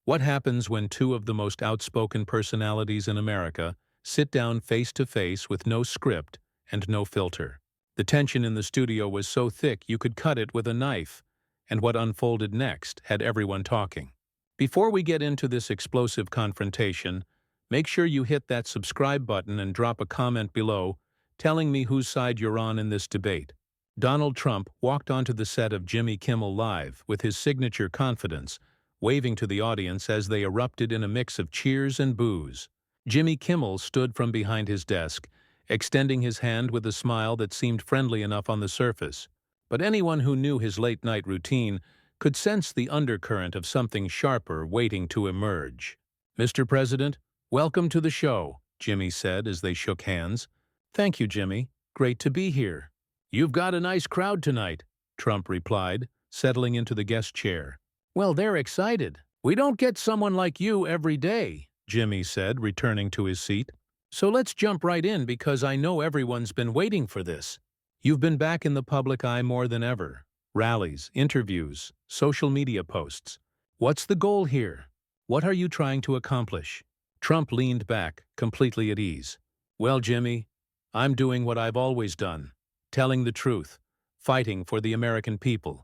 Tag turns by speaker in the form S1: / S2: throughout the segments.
S1: What happens when two of the most outspoken personalities in America sit down face to face with no script and no filter? The tension in the studio was so thick you could cut it with a knife, and what unfolded next had everyone talking. Before we get into this explosive confrontation, make sure you hit that subscribe button and drop a comment below telling me whose side you're on in this debate. Donald Trump walked onto the set of Jimmy Kimmel Live with his signature confidence, waving to the audience as they erupted in a mix of cheers and boos. Jimmy Kimmel stood from behind his desk, extending his hand with a smile that seemed friendly enough on the surface. But anyone who knew his late-night routine could sense the undercurrent of something sharper waiting to emerge. "Mr. President, welcome to the show," Jimmy said as they shook hands. "Thank you, Jimmy. Great to be here." "You've got a nice crowd tonight," Trump replied, settling into the guest chair. "Well, they're excited. We don't get someone like you every day," Jimmy said, returning to his seat. "So let's jump right in because I know everyone's been waiting for this. You've been back in the public eye more than ever. Rallies, interviews, social media posts. What's the goal here? What are you trying to accomplish?" Trump leaned back, completely at ease. "Well, Jimmy, I'm doing what I've always done, telling the truth, fighting for the American people,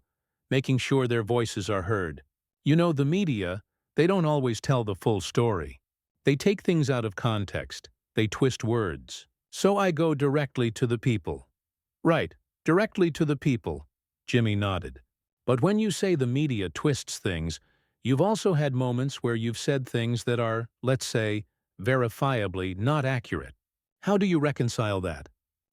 S1: making sure their voices are heard. You know, the media, they don't always tell the full story. They take things out of context. They twist words. So I go directly to the people." "Right, directly to the people," Jimmy nodded. "But when you say the media twists things, you've also had moments where you've said things that are, let's say, verifiably not accurate. How do you reconcile that?"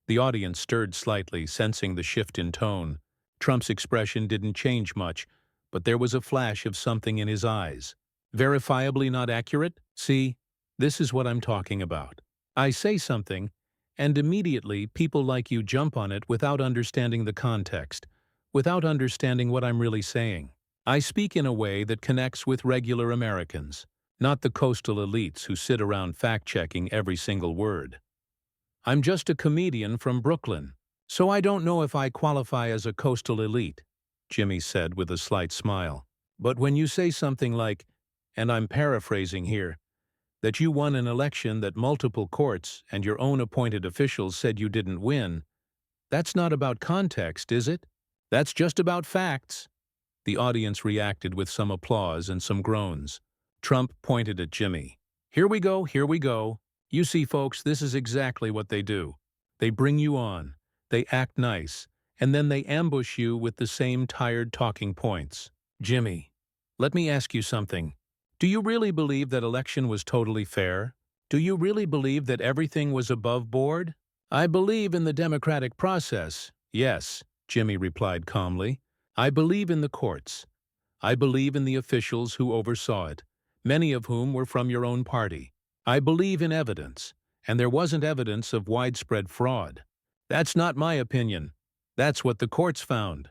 S1: The audience stirred slightly, sensing the shift in tone. Trump's expression didn't change much, but there was a flash of something in his eyes. "Verifiably not accurate? See, this is what I'm talking about. I say something, and immediately people like you jump on it without understanding the context, without understanding what I'm really saying. I speak in a way that connects with regular Americans, not the coastal elites who sit around fact-checking every single word. I'm just a comedian from Brooklyn, so I don't know if I qualify as a coastal elite," Jimmy said with a slight smile. "But when you say something like, and I'm paraphrasing here, that you won an election that multiple courts and your own appointed officials said you didn't win, that's not about context, is it? That's just about facts." The audience reacted with some applause and some groans. Trump pointed at Jimmy. Here we go. You see, folks, this is exactly what they do. They bring you on, they act nice, and then they ambush you with the same tired talking points. Jimmy, let me ask you something. Do you really believe that election was totally fair? Do you really believe that everything was above board?" "I believe in the democratic process, yes," Jimmy replied calmly. "I believe in the courts. I believe in the officials who oversaw it, many of whom were from your own party. I believe in evidence, and there wasn't evidence of widespread fraud. That's not my opinion. That's what the courts found."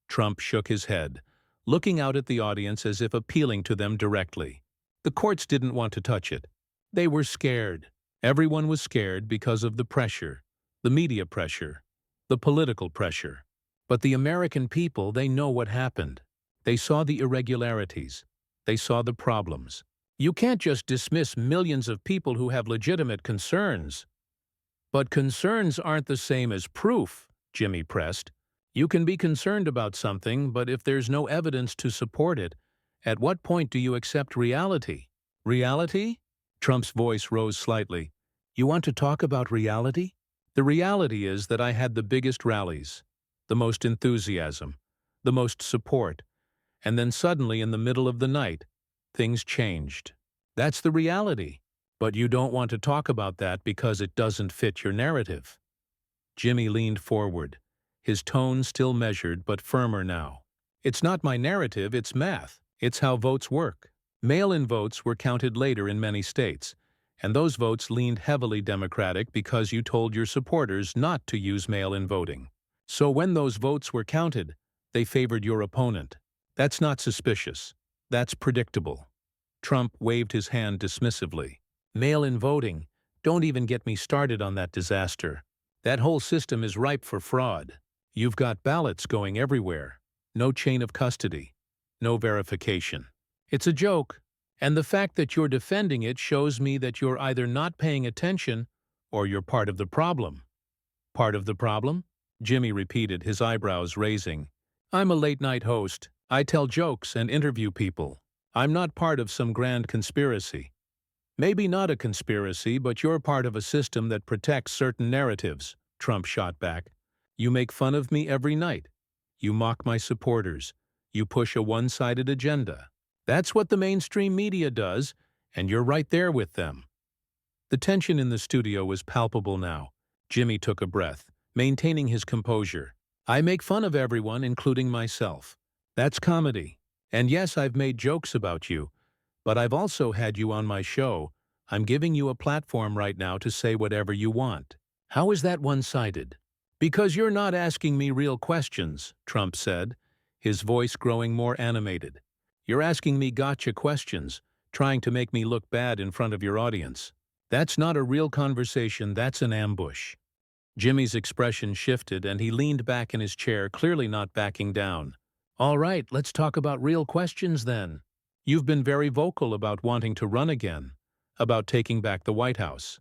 S1: Trump shook his head, looking out at the audience as if appealing to them directly. The courts didn't want to touch it. They were scared. Everyone was scared because of the pressure, the media pressure, the political pressure. But the American people, they know what happened. They saw the irregularities. They saw the problems. You can't just dismiss millions of people who have legitimate concerns. "But concerns aren't the same as proof," Jimmy pressed. "You can be concerned about something, but if there's no evidence to support it, at what point do you accept reality?" "Reality?" Trump's voice rose slightly. "You want to talk about reality?" "The reality is that I had the biggest rallies, the most enthusiasm, the most support, and then suddenly in the middle of the night, things changed. That's the reality. But you don't want to talk about that because it doesn't fit your narrative." Jimmy leaned forward, his tone still measured but firmer now. "It's not my narrative, it's math. It's how votes work. Mail-in votes were counted later in many states, and those votes leaned heavily Democratic because you told your supporters not to use mail-in voting. So when those votes were counted, they favored your opponent. That's not suspicious. That's predictable." Trump waved his hand dismissively. "Mail-in voting, don't even get me started on that disaster. That whole system is ripe for fraud. You've got ballots going everywhere. No chain of custody. No verification. It's a joke. And the fact that you're defending it shows me that you're either not paying attention or you're part of the problem. Part of the problem? Jimmy repeated, his eyebrows raising. I'm a late-night host. I tell jokes and interview people. I'm not part of some grand conspiracy. Maybe not a conspiracy, but you're part of a system that protects certain narratives, Trump shot back. You make fun of me every night. You mock my supporters. You push a one-sided agenda. That's what the mainstream media does, and you're right there with them. The tension in the studio was palpable now. Jimmy took a breath, maintaining his composure. I make fun of everyone, including myself. That's comedy. And yes, I've made jokes about you, but I've also had you on my show. I'm giving you a platform right now to say whatever you want. How is that one-sided? Because you're not asking me real questions, Trump said, his voice growing more animated. You're asking me gotcha questions, trying to make me look bad in front of your audience. That's not a real conversation, that's an ambush. Jimmy's expression shifted and he leaned back in his chair, clearly not backing down. All right, let's talk about real questions then. You've been very vocal about wanting to run again, about taking back the White House.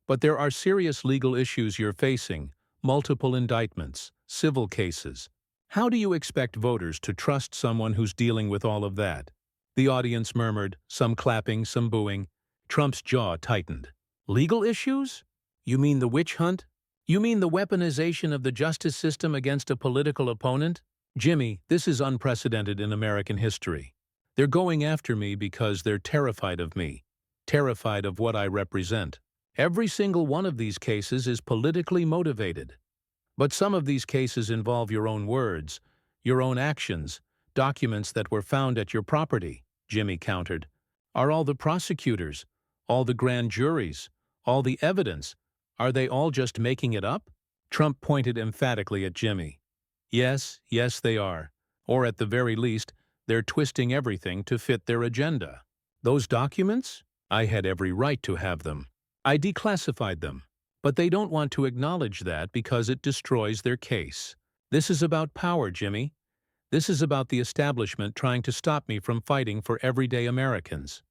S1: But there are serious legal issues you're facing, multiple indictments, civil cases. How do you expect voters to trust someone who's dealing with all of that? The audience murmured, some clapping, some booing. Trump's jaw tightened. Legal issues? You mean the witch hunt? You mean the weaponization of the justice system against a political opponent? Jimmy, this is unprecedented in American history. They're going after me because they're terrified of me, terrified of what I represent. Every single one of these cases is politically motivated. But some of these cases involve your own words, your own actions, documents that were found at your property, Jimmy countered. Are all the prosecutors, all the grand juries, all the evidence, are they all just making it up? Trump pointed emphatically at Jimmy. Yes, they are. Or at the very least, they're twisting everything to fit their agenda. Those documents? I had every right to have them. I declassified them. But they don't want to acknowledge that because it destroys their case. This is about power, Jimmy. This is about the establishment trying to stop me from fighting for everyday Americans.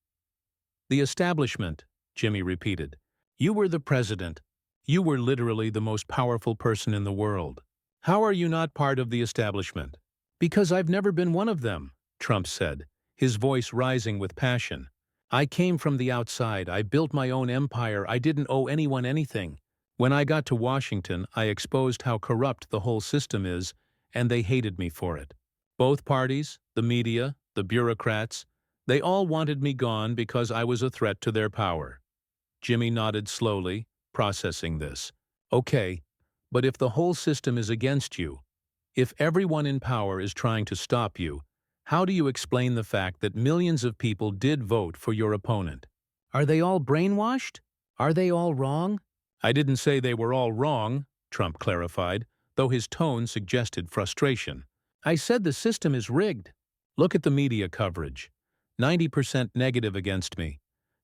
S1: The establishment, Jimmy repeated. You were the president. You were literally the most powerful person in the world. How are you not part of the establishment? Because I've never been one of them, Trump said, his voice rising with passion. I came from the outside. I built my own empire. I didn't owe anyone anything. When I got to Washington, I exposed how corrupt the whole system is, and they hated me for it. Both parties, the media, the bureaucrats, they all wanted me gone because I was a threat to their power. Jimmy nodded slowly, processing this. Okay, but if the whole system is against you, if everyone in power is trying to stop you, how do you explain the fact that millions of people did vote for your opponent? Are they all brainwashed? Are they all wrong? I didn't say they were all wrong, Trump clarified, though his tone suggested frustration. I said the system is rigged. Look at the media coverage. 90% negative against me,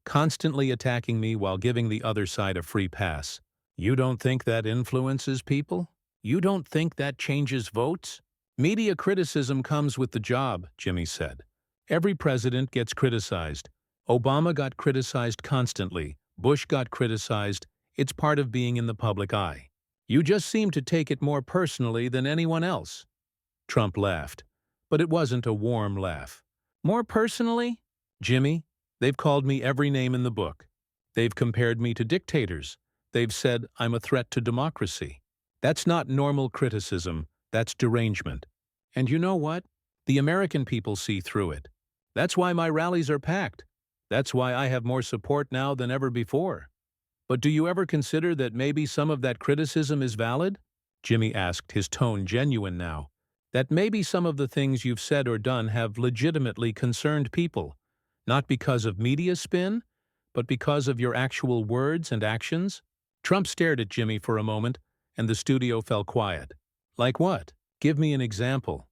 S1: constantly attacking me while giving the other side a free pass. You don't think that influences people? You don't think that changes votes? Media criticism comes with the job, Jimmy said. Every president gets criticized. Obama got criticized constantly. Bush got criticized. It's part of being in the public eye. You just seem to take it more personally than anyone else. Trump laughed, but it wasn't a warm laugh. More personally? Jimmy, they've called me every name in the book. They've compared me to dictators. They've said I'm a threat to democracy. That's not normal criticism. That's derangement. And you know what? The American people see through it. That's why my rallies are packed. That's why I have more support now than ever before. But do you ever consider that maybe some of that criticism is valid? Jimmy asked, his tone genuine now. That maybe some of the things you've said or done have legitimately concerned people, not because of media spin, but because of your actual words and actions? Trump stared at Jimmy for a moment, and the studio fell quiet. Like what? Give me an example.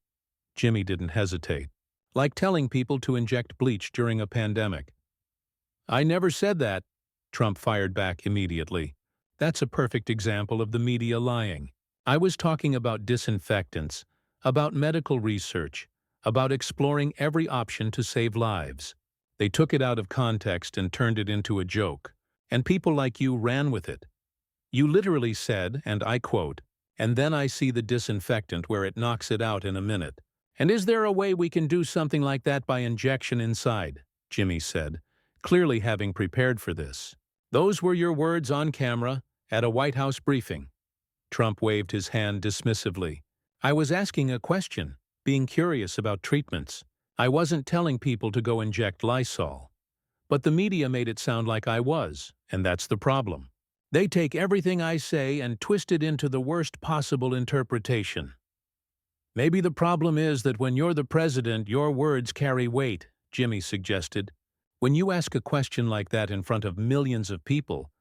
S1: Jimmy didn't hesitate. Like telling people to inject bleach during a pandemic. I never said that, Trump fired back immediately. That's a perfect example of the media lying. I was talking about disinfectants, about medical research, about exploring every option to save lives. They took it out of context and turned it into a joke. And people like you ran with it. You literally said, and I quote, "And then I see the disinfectant where it knocks it out in a minute. And is there a way we can do something like that by injection inside?" Jimmy said, clearly having prepared for this. "Those were your words on camera at a White House briefing." Trump waved his hand dismissively. "I was asking a question, being curious about treatments. I wasn't telling people to go inject Lysol. But the media made it sound like I was, and that's the problem. They take everything I say and twist it into the worst possible interpretation." "Maybe the problem is that when you're the president, your words carry weight," Jimmy suggested. "When you ask a question like that in front of millions of people,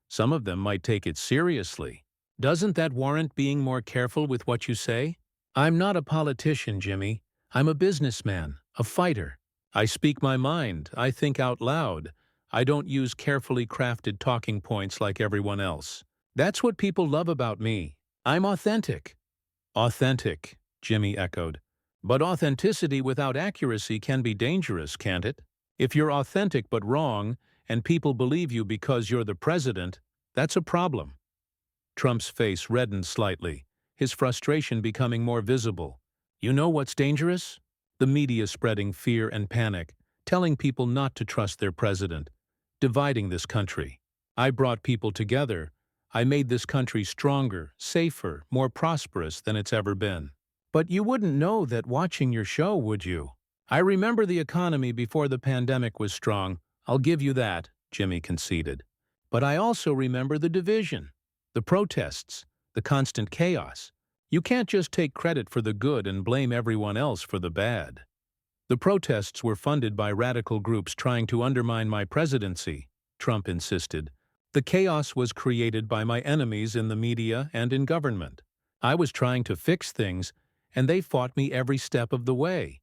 S1: some of them might take it seriously. Doesn't that warrant being more careful with what you say?" "I'm not a politician, Jimmy. I'm a businessman, a fighter. I speak my mind, I think out loud. I don't use carefully crafted talking points like everyone else. That's what people love about me. I'm authentic." "Authentic," Jimmy echoed. "But authenticity without accuracy can be dangerous, can't it? If you're authentic but wrong, and people believe you because you're the president, that's a problem." Trump's face reddened slightly, his frustration becoming more visible. "You know what's dangerous? The media spreading fear and panic, telling people not to trust their president, dividing this country. I brought people together. I made this country stronger, safer, more prosperous than it's ever been. But you wouldn't know that watching your show, would you? I remember the economy before the pandemic was strong. I'll give you that," Jimmy conceded. "But I also remember the division, the protests, the constant chaos. You can't just take credit for the good and blame everyone else for the bad." "The protests were funded by radical groups trying to undermine my presidency," Trump insisted. "The chaos was created by my enemies in the media and in government. I was trying to fix things, and they fought me every step of the way."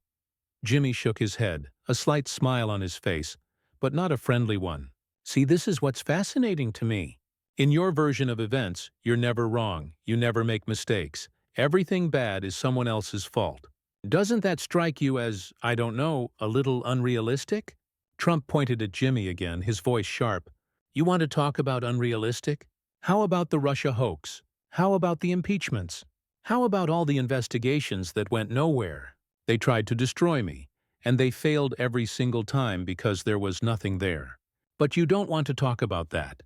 S1: Jimmy shook his head, a slight smile on his face, but not a friendly one. "See, this is what's fascinating to me. In your version of events, you're never wrong, you never make mistakes. Everything bad is someone else's fault. Doesn't that strike you as, I don't know, a little unrealistic?" Trump pointed at Jimmy again, his voice sharp. "You want to talk about unrealistic? How about the Russia hoax? How about the impeachments? How about all the investigations that went nowhere? They tried to destroy me, and they failed every single time because there was nothing there. But you don't want to talk about that."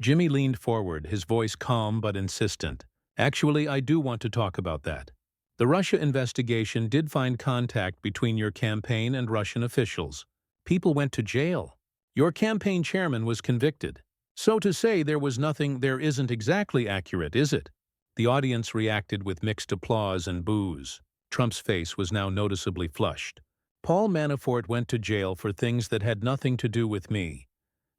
S1: Jimmy leaned forward, his voice calm but insistent. "Actually, I do want to talk about that. The Russia investigation did find contact between your campaign and Russian officials. People went to jail. Your campaign chairman was convicted. So to say there was nothing there isn't exactly accurate, is it?" The audience reacted with mixed applause and boos. Trump's face was now noticeably flushed. "Paul Manafort went to jail for things that had nothing to do with me.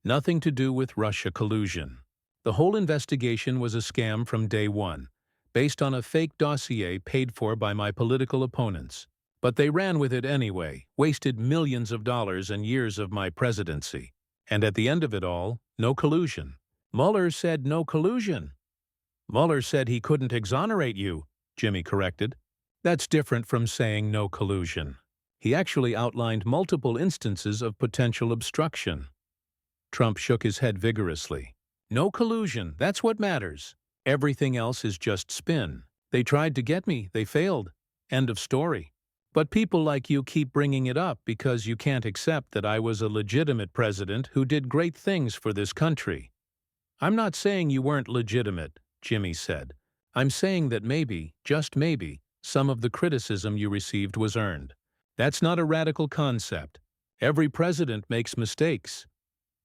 S1: Nothing to do with Russia collusion. The whole investigation was a scam from day one, based on a fake dossier paid for by my political opponents. But they ran with it anyway, wasted millions of dollars and years of my presidency. And at the end of it all, no collusion." "Mueller said no collusion." "Mueller said he couldn't exonerate you," Jimmy corrected. "That's different from saying no collusion. He actually outlined multiple instances of potential obstruction." Trump shook his head vigorously. "No collusion, that's what matters. Everything else is just spin. They tried to get me, they failed. End of story. But people like you keep bringing it up because you can't accept that I was a legitimate president who did great things for this country." "I'm not saying you weren't legitimate," Jimmy said. "I'm saying that maybe, just maybe, some of the criticism you received was earned. That's not a radical concept. Every president makes mistakes."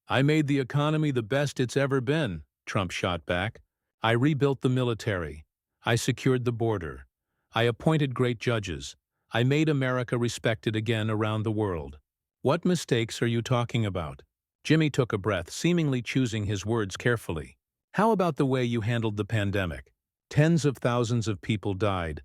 S1: "I made the economy the best it's ever been," Trump shot back. "I rebuilt the military. I secured the border. I appointed great judges. I made America respected again around the world. What mistakes are you talking about?" Jimmy took a breath, seemingly choosing his words carefully. "How about the way you handled the pandemic? Tens of thousands of people died,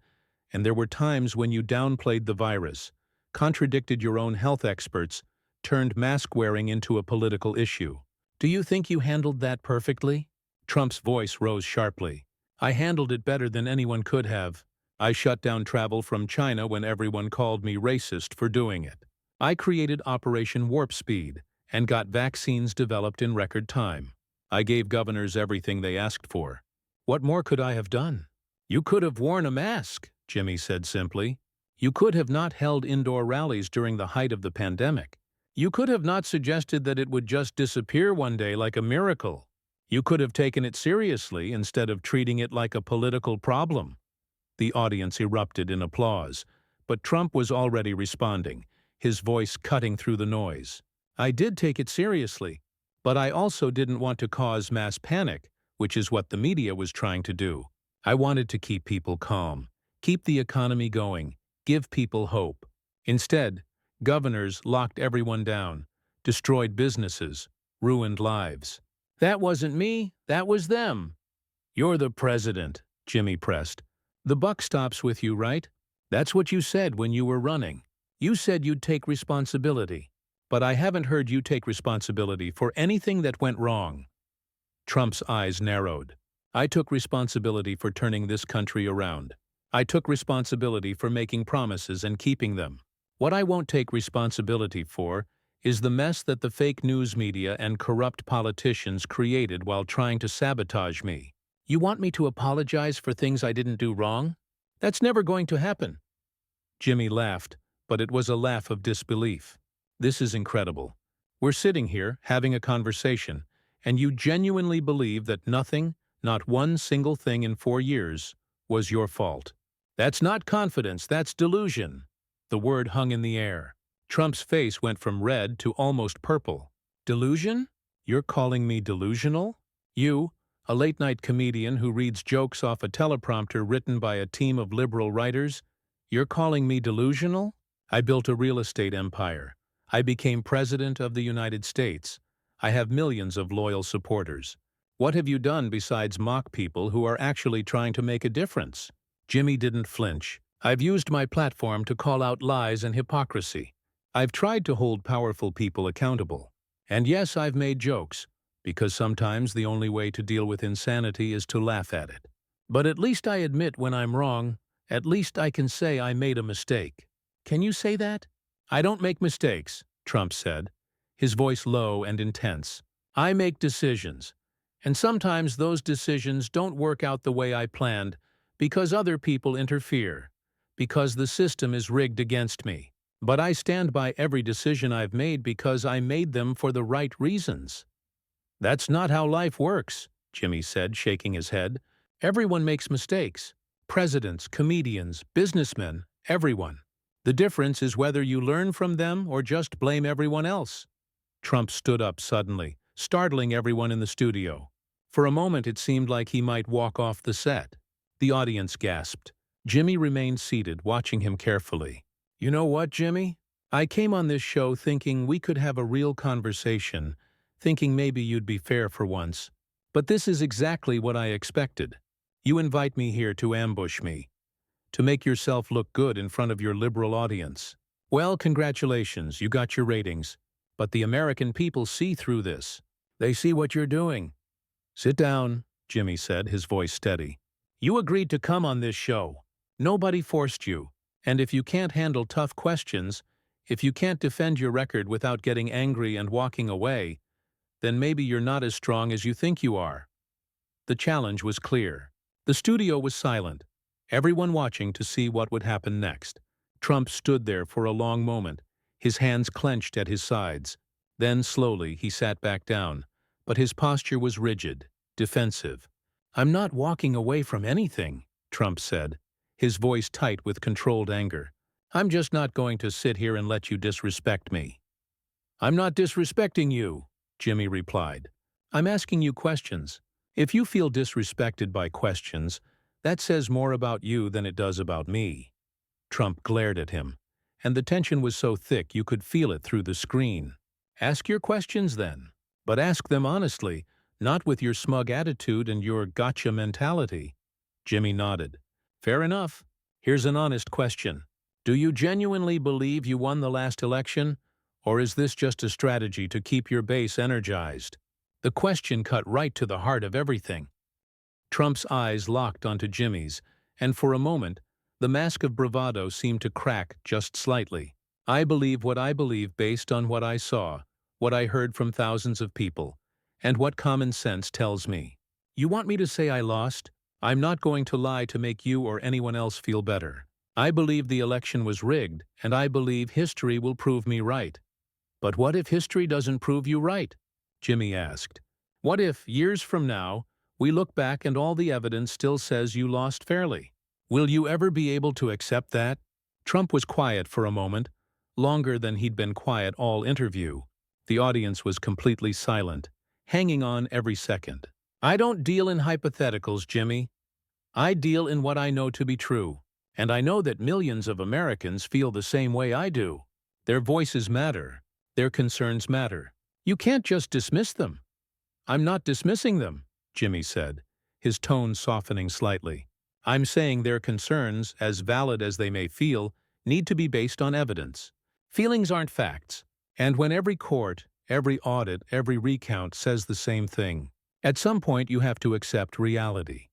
S1: and there were times when you downplayed the virus, contradicted your own health experts, turned mask-wearing into a political issue. Do you think you handled that perfectly?" Trump's voice rose sharply. "I handled it better than anyone could have. I shut down travel from China when everyone called me racist for doing it. I created Operation Warp Speed and got vaccines developed in record time. I gave governors everything they asked for. What more could I have done? You could have worn a mask, Jimmy said simply. You could have not held indoor rallies during the height of the pandemic. You could have not suggested that it would just disappear one day like a miracle. You could have taken it seriously instead of treating it like a political problem. The audience erupted in applause, but Trump was already responding, his voice cutting through the noise. I did take it seriously, but I also didn't want to cause mass panic, which is what the media was trying to do. I wanted to keep people calm, keep the economy going, give people hope. Instead, governors locked everyone down, destroyed businesses, ruined lives. That wasn't me, that was them. You're the president, Jimmy pressed. The buck stops with you, right? That's what you said when you were running. You said you'd take responsibility. But I haven't heard you take responsibility for anything that went wrong. Trump's eyes narrowed. I took responsibility for turning this country around. I took responsibility for making promises and keeping them. What I won't take responsibility for is the mess that the fake news media and corrupt politicians created while trying to sabotage me. You want me to apologize for things I didn't do wrong? That's never going to happen. Jimmy laughed, but it was a laugh of disbelief. This is incredible. We're sitting here, having a conversation, and you genuinely believe that nothing, not one single thing in 4 years, was your fault. That's not confidence, that's delusion. The word hung in the air. Trump's face went from red to almost purple. Delusion? You're calling me delusional? You, a late-night comedian who reads jokes off a teleprompter written by a team of liberal writers, you're calling me delusional? I built a real estate empire. I became president of the United States. I have millions of loyal supporters. What have you done besides mock people who are actually trying to make a difference? Jimmy didn't flinch. I've used my platform to call out lies and hypocrisy. I've tried to hold powerful people accountable. And yes, I've made jokes, because sometimes the only way to deal with insanity is to laugh at it. But at least I admit when I'm wrong. At least I can say I made a mistake. Can you say that? I don't make mistakes, Trump said, his voice low and intense. I make decisions. And sometimes those decisions don't work out the way I planned because other people interfere, because the system is rigged against me. But I stand by every decision I've made because I made them for the right reasons. That's not how life works, Jimmy said, shaking his head. Everyone makes mistakes. Presidents, comedians, businessmen, everyone. The difference is whether you learn from them or just blame everyone else. Trump stood up suddenly, startling everyone in the studio. For a moment it seemed like he might walk off the set. The audience gasped. Jimmy remained seated, watching him carefully. You know what, Jimmy? I came on this show thinking we could have a real conversation, thinking maybe you'd be fair for once. But this is exactly what I expected. You invite me here to ambush me, to make yourself look good in front of your liberal audience. Well, congratulations, you got your ratings. But the American people see through this. They see what you're doing. Sit down, Jimmy said, his voice steady. You agreed to come on this show. Nobody forced you. And if you can't handle tough questions, if you can't defend your record without getting angry and walking away, then maybe you're not as strong as you think you are. The challenge was clear. The studio was silent, everyone watching to see what would happen next. Trump stood there for a long moment, his hands clenched at his sides. Then, slowly, he sat back down, but his posture was rigid, defensive. I'm not walking away from anything, Trump said, his voice tight with controlled anger. I'm just not going to sit here and let you disrespect me. I'm not disrespecting you, Jimmy replied. I'm asking you questions. If you feel disrespected by questions, that says more about you than it does about me. Trump glared at him, and the tension was so thick you could feel it through the screen. Ask your questions then, but ask them honestly, not with your smug attitude and your gotcha mentality. Jimmy nodded. Fair enough. Here's an honest question. Do you genuinely believe you won the last election, or is this just a strategy to keep your base energized? The question cut right to the heart of everything. Trump's eyes locked onto Jimmy's, and for a moment, the mask of bravado seemed to crack just slightly. I believe what I believe based on what I saw, what I heard from thousands of people, and what common sense tells me. You want me to say I lost? I'm not going to lie to make you or anyone else feel better. I believe the election was rigged, and I believe history will prove me right. But what if history doesn't prove you right? Jimmy asked. What if, years from now, we look back and all the evidence still says you lost fairly? Will you ever be able to accept that? Trump was quiet for a moment, longer than he'd been quiet all interview. The audience was completely silent, hanging on every second. I don't deal in hypotheticals, Jimmy. I deal in what I know to be true. And I know that millions of Americans feel the same way I do. Their voices matter. Their concerns matter. You can't just dismiss them. I'm not dismissing them, Jimmy said, his tone softening slightly. I'm saying their concerns, as valid as they may feel, need to be based on evidence. Feelings aren't facts. And when every court, every audit, every recount says the same thing, at some point you have to accept reality.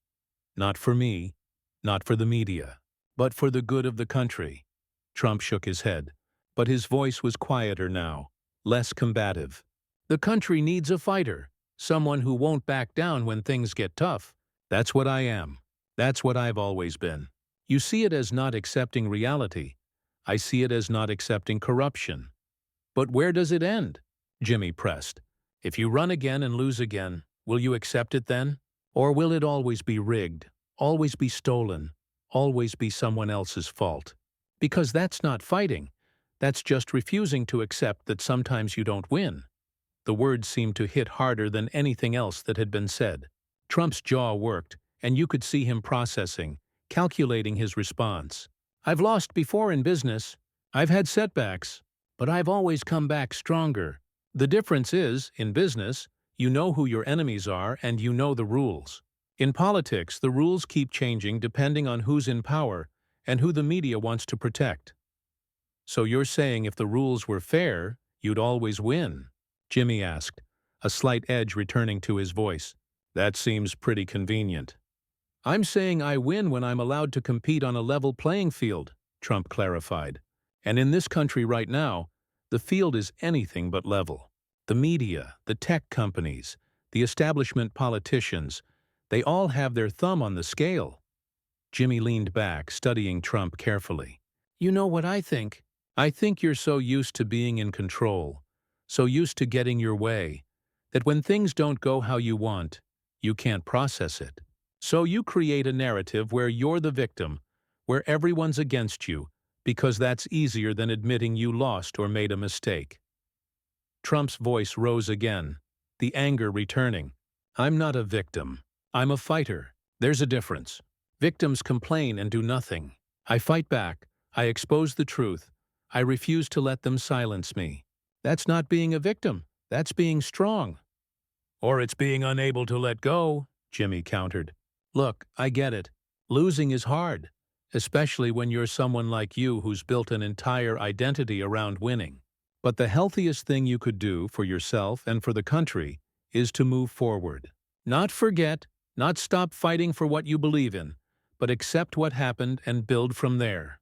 S1: Not for me, not for the media, but for the good of the country. Trump shook his head, but his voice was quieter now, less combative. The country needs a fighter, someone who won't back down when things get tough. That's what I am. That's what I've always been. You see it as not accepting reality. I see it as not accepting corruption. But where does it end? Jimmy pressed. If you run again and lose again, will you accept it then? Or will it always be rigged, always be stolen, always be someone else's fault? Because that's not fighting. That's just refusing to accept that sometimes you don't win. The words seemed to hit harder than anything else that had been said. Trump's jaw worked, and you could see him processing, calculating his response. I've lost before in business. I've had setbacks, but I've always come back stronger. The difference is, in business, you know who your enemies are and you know the rules. In politics, the rules keep changing depending on who's in power and who the media wants to protect. So you're saying if the rules were fair, you'd always win? Jimmy asked, a slight edge returning to his voice. That seems pretty convenient. I'm saying I win when I'm allowed to compete on a level playing field, Trump clarified. And in this country right now, the field is anything but level. The media, the tech companies, the establishment politicians, they all have their thumb on the scale. Jimmy leaned back, studying Trump carefully. You know what I think? I think you're so used to being in control, so used to getting your way, that when things don't go how you want, you can't process it. So you create a narrative where you're the victim, where everyone's against you, because that's easier than admitting you lost or made a mistake. Trump's voice rose again, the anger returning. I'm not a victim. I'm a fighter. There's a difference. Victims complain and do nothing. I fight back. I expose the truth. I refuse to let them silence me. That's not being a victim. That's being strong. Or it's being unable to let go, Jimmy countered. Look, I get it. Losing is hard, especially when you're someone like you who's built an entire identity around winning. But the healthiest thing you could do for yourself and for the country is to move forward. Not forget, not stop fighting for what you believe in, but accept what happened and build from there.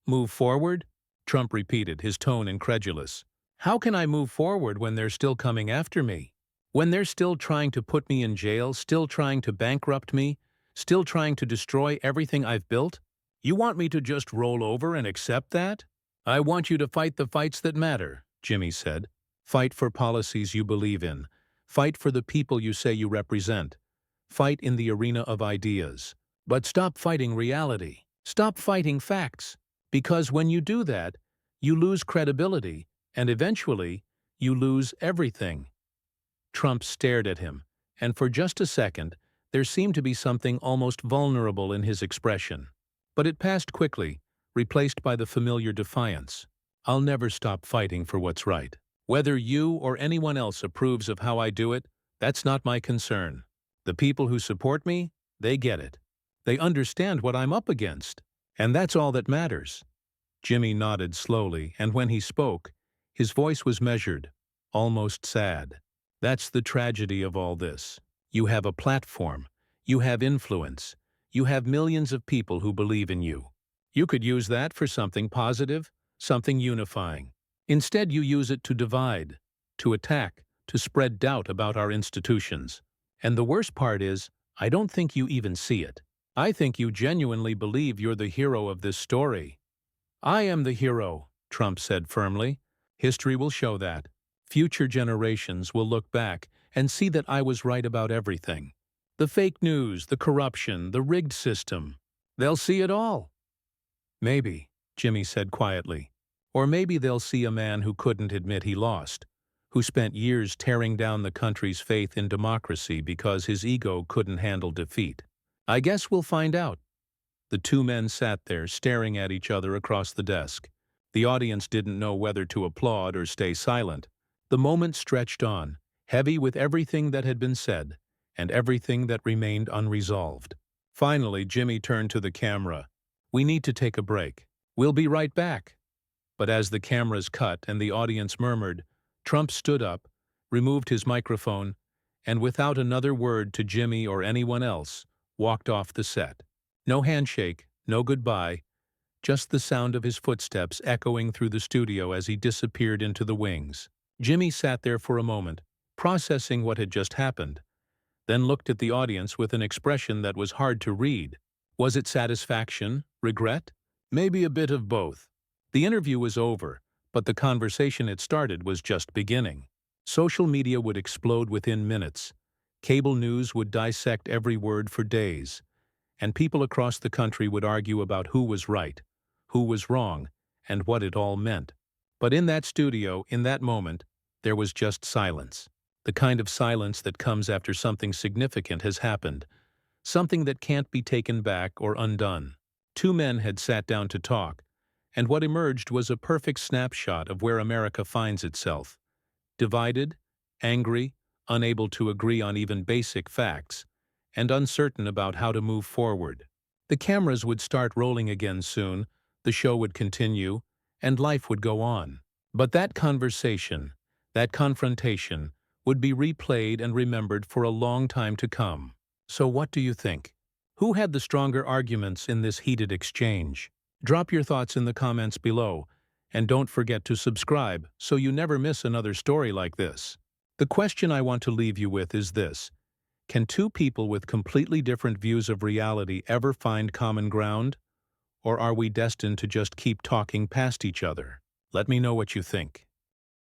S1: Move forward? Trump repeated, his tone incredulous. How can I move forward when they're still coming after me? When they're still trying to put me in jail, still trying to bankrupt me, still trying to destroy everything I've built? You want me to just roll over and accept that? I want you to fight the fights that matter, Jimmy said. Fight for policies you believe in. Fight for the people you say you represent. Fight in the arena of ideas. But stop fighting reality. Stop fighting facts. Because when you do that, you lose credibility, and eventually, you lose everything. Trump stared at him, and for just a second, there seemed to be something almost vulnerable in his expression. But it passed quickly, replaced by the familiar defiance. I'll never stop fighting for what's right. Whether you or anyone else approves of how I do it, that's not my concern. The people who support me, they get it. They understand what I'm up against. And that's all that matters. Jimmy nodded slowly, and when he spoke, his voice was measured, almost sad. That's the tragedy of all this. You have a platform. You have influence. You have millions of people who believe in you. You could use that for something positive, something unifying. Instead, you use it to divide, to attack, to spread doubt about our institutions. And the worst part is, I don't think you even see it. I think you genuinely believe you're the hero of this story. I am the hero, Trump said firmly. History will show that. Future generations will look back and see that I was right about everything. The fake news, the corruption, the rigged system. They'll see it all. Maybe, Jimmy said quietly. Or maybe they'll see a man who couldn't admit he lost, who spent years tearing down the country's faith in democracy because his ego couldn't handle defeat. I guess we'll find out. The two men sat there, staring at each other across the desk. The audience didn't know whether to applaud or stay silent. The moment stretched on, heavy with everything that had been said, and everything that remained unresolved. Finally, Jimmy turned to the camera. "We need to take a break. We'll be right back." But as the cameras cut and the audience murmured, Trump stood up, removed his microphone, and without another word to Jimmy or anyone else, walked off the set. No handshake, no goodbye, just the sound of his footsteps echoing through the studio as he disappeared into the wings. Jimmy sat there for a moment, processing what had just happened, then looked at the audience with an expression that was hard to read. Was it satisfaction? Regret? Maybe a bit of both. The interview was over, but the conversation it started was just beginning. Social media would explode within minutes. Cable news would dissect every word for days. And people across the country would argue about who was right, who was wrong, and what it all meant. But in that studio, in that moment, there was just silence. The kind of silence that comes after something significant has happened, something that can't be taken back or undone. Two men had sat down to talk, and what emerged was a perfect snapshot of where America finds itself. Divided, angry, unable to agree on even basic facts, and uncertain about how to move forward. The cameras would start rolling again soon, the show would continue, and life would go on. But that conversation, that confrontation, would be replayed and remembered for a long time to come. So what do you think? Who had the stronger arguments in this heated exchange? Drop your thoughts in the comments below, and don't forget to subscribe so you never miss another story like this. The question I want to leave you with is this: can two people with completely different views of reality ever find common ground? Or are we destined to just keep talking past each other? Let me know what you think.